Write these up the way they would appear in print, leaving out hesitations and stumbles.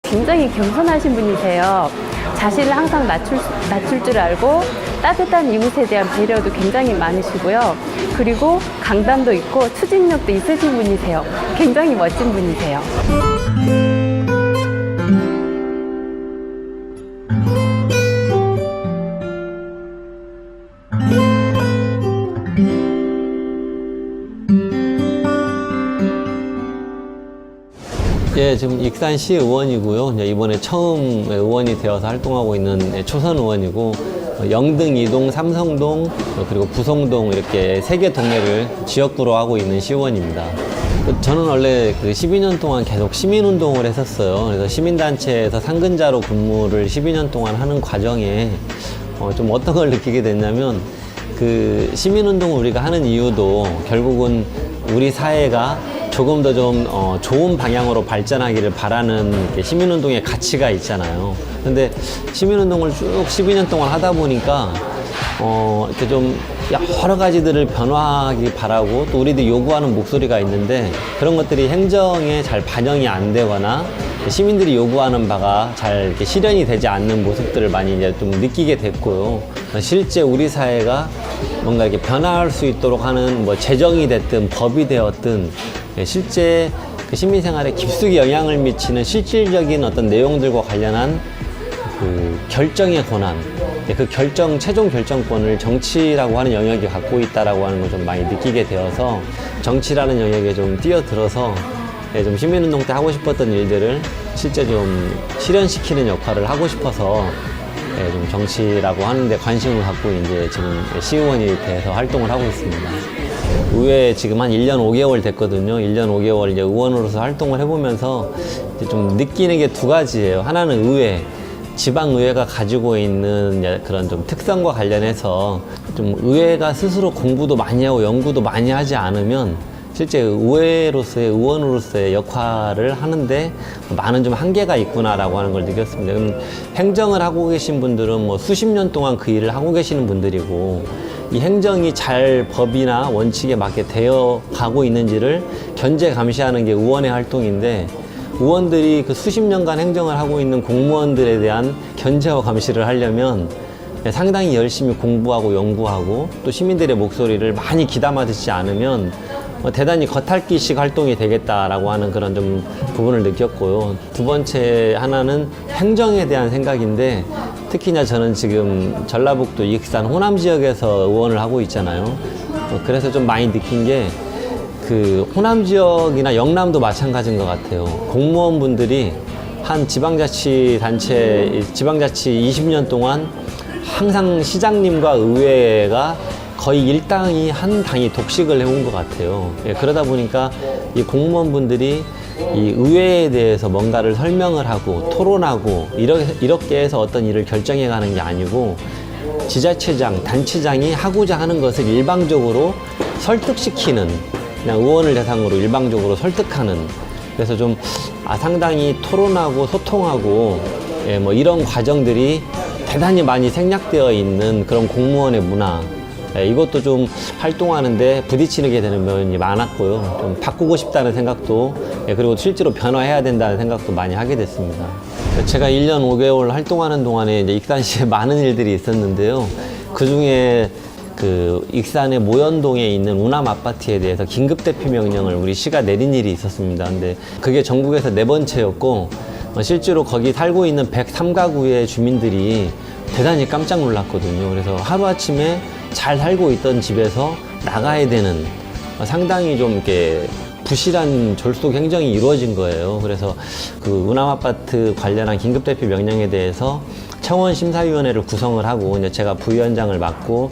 굉장히 겸손하신 분이세요. 자신을 항상 낮출 줄 알고 따뜻한 이웃에 대한 배려도 굉장히 많으시고요. 그리고 강단도 있고 추진력도 있으신 분이세요. 굉장히 멋진 분이세요. 예, 지금 익산시 의원이고요. 이번에 처음 의원이 되어서 활동하고 있는 초선 의원이고, 영등, 이동, 삼성동, 그리고 부성동 이렇게 3개 동네를 지역구로 하고 있는 시의원입니다. 저는 원래 12년 동안 계속 시민운동을 했었어요. 그래서 시민단체에서 상근자로 근무를 12년 동안 하는 과정에 좀 어떤 걸 느끼게 됐냐면, 그 시민운동을 우리가 하는 이유도 결국은 우리 사회가 조금 더 좀 좋은 방향으로 발전하기를 바라는 시민운동의 가치가 있잖아요. 근데 시민운동을 쭉 12년 동안 하다 보니까 이렇게 좀 여러 가지들을 변화하기 바라고 또 우리들이 요구하는 목소리가 있는데 그런 것들이 행정에 잘 반영이 안 되거나 시민들이 요구하는 바가 잘 이렇게 실현이 되지 않는 모습들을 많이 이제 좀 느끼게 됐고요. 실제 우리 사회가 뭔가 이렇게 변화할 수 있도록 하는 뭐 제정이 됐든 법이 되었든 실제 그 시민 생활에 깊숙이 영향을 미치는 실질적인 어떤 내용들과 관련한 그 결정의 권한, 그 최종 결정권을 정치라고 하는 영역이 갖고 있다라고 하는 걸 좀 많이 느끼게 되어서 정치라는 영역에 좀 뛰어들어서 좀 시민운동 때 하고 싶었던 일들을 실제 좀 실현시키는 역할을 하고 싶어서 좀 정치라고 하는데 관심을 갖고 이제 지금 시의원이 돼서 활동을 하고 있습니다. 의회에 지금 한 1년 5개월 됐거든요. 1년 5개월 이제 의원으로서 활동을 해보면서 이제 좀 느끼는 게 2가지예요. 하나는 의회, 지방의회가 가지고 있는 그런 좀 특성과 관련해서 좀 의회가 스스로 공부도 많이 하고 연구도 많이 하지 않으면 실제 의회로서의 의원으로서의 역할을 하는데 많은 좀 한계가 있구나라고 하는 걸 느꼈습니다. 그럼 행정을 하고 계신 분들은 뭐 수십 년 동안 그 일을 하고 계시는 분들이고 이 행정이 잘 법이나 원칙에 맞게 되어 가고 있는지를 견제 감시하는 게 의원의 활동인데 의원들이 그 수십 년간 행정을 하고 있는 공무원들에 대한 견제와 감시를 하려면 상당히 열심히 공부하고 연구하고 또 시민들의 목소리를 많이 귀담아 듣지 않으면 대단히 겉핥기식 활동이 되겠다라고 하는 그런 좀 부분을 느꼈고요. 2번째 하나는 행정에 대한 생각인데 특히나 저는 지금 전라북도 익산 호남 지역에서 의원을 하고 있잖아요. 그래서 좀 많이 느낀 게 그 호남 지역이나 영남도 마찬가지인 것 같아요. 공무원분들이 한 지방자치 20년 동안 항상 시장님과 의회가 거의 일당이 한 당이 독식을 해온 것 같아요. 그러다 보니까 이 공무원분들이 이 의회에 대해서 뭔가를 설명을 하고 토론하고 이렇게 해서 어떤 일을 결정해 가는 게 아니고 지자체장, 단체장이 하고자 하는 것을 일방적으로 설득시키는 그냥 의원을 대상으로 일방적으로 설득하는 그래서 좀 상당히 토론하고 소통하고 뭐 이런 과정들이 대단히 많이 생략되어 있는 그런 공무원의 문화 이것도 좀 활동하는데 부딪히게 되는 면이 많았고요. 좀 바꾸고 싶다는 생각도 그리고 실제로 변화해야 된다는 생각도 많이 하게 됐습니다. 제가 1년 5개월 활동하는 동안에 이제 익산시에 많은 일들이 있었는데요. 그 중에 그 익산의 모연동에 있는 우남 아파트에 대해서 긴급 대피 명령을 우리 시가 내린 일이 있었습니다. 근데 그게 전국에서 4번째였고 실제로 거기 살고 있는 103가구의 주민들이 대단히 깜짝 놀랐거든요. 그래서 하루아침에 잘 살고 있던 집에서 나가야 되는 상당히 좀 이렇게 부실한 졸속 행정이 이루어진 거예요. 그래서 그 우남 아파트 관련한 긴급 대피 명령에 대해서 청원 심사위원회를 구성을 하고 이제 제가 부위원장을 맡고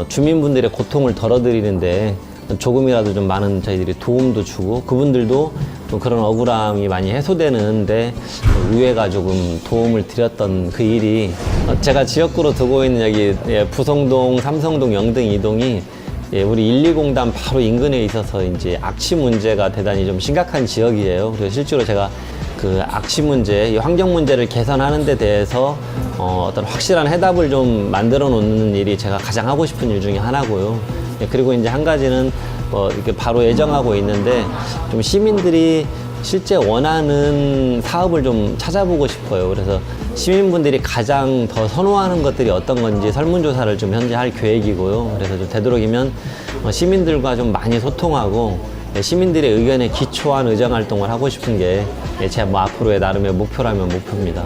주민분들의 고통을 덜어드리는데 조금이라도 좀 많은 저희들이 도움도 주고 그분들도 좀 그런 억울함이 많이 해소되는데 의회가 조금 도움을 드렸던 그 일이 제가 지역구로 두고 있는 여기 부성동, 삼성동, 영등, 이동이 우리 120단 바로 인근에 있어서 이제 악취 문제가 대단히 좀 심각한 지역이에요. 그래서 실제로 제가 그 악취 문제, 이 환경 문제를 개선하는 데 대해서 어떤 확실한 해답을 좀 만들어 놓는 일이 제가 가장 하고 싶은 일 중에 하나고요. 그리고 이제 한 가지는 이렇게 바로 예정하고 있는데 좀 시민들이 실제 원하는 사업을 좀 찾아보고 싶어요. 그래서 시민분들이 가장 더 선호하는 것들이 어떤 건지 설문조사를 좀 현재 할 계획이고요. 그래서 좀 되도록이면 시민들과 좀 많이 소통하고 시민들의 의견에 기초한 의정활동을 하고 싶은 게 제 앞으로의 나름의 목표라면 목표입니다.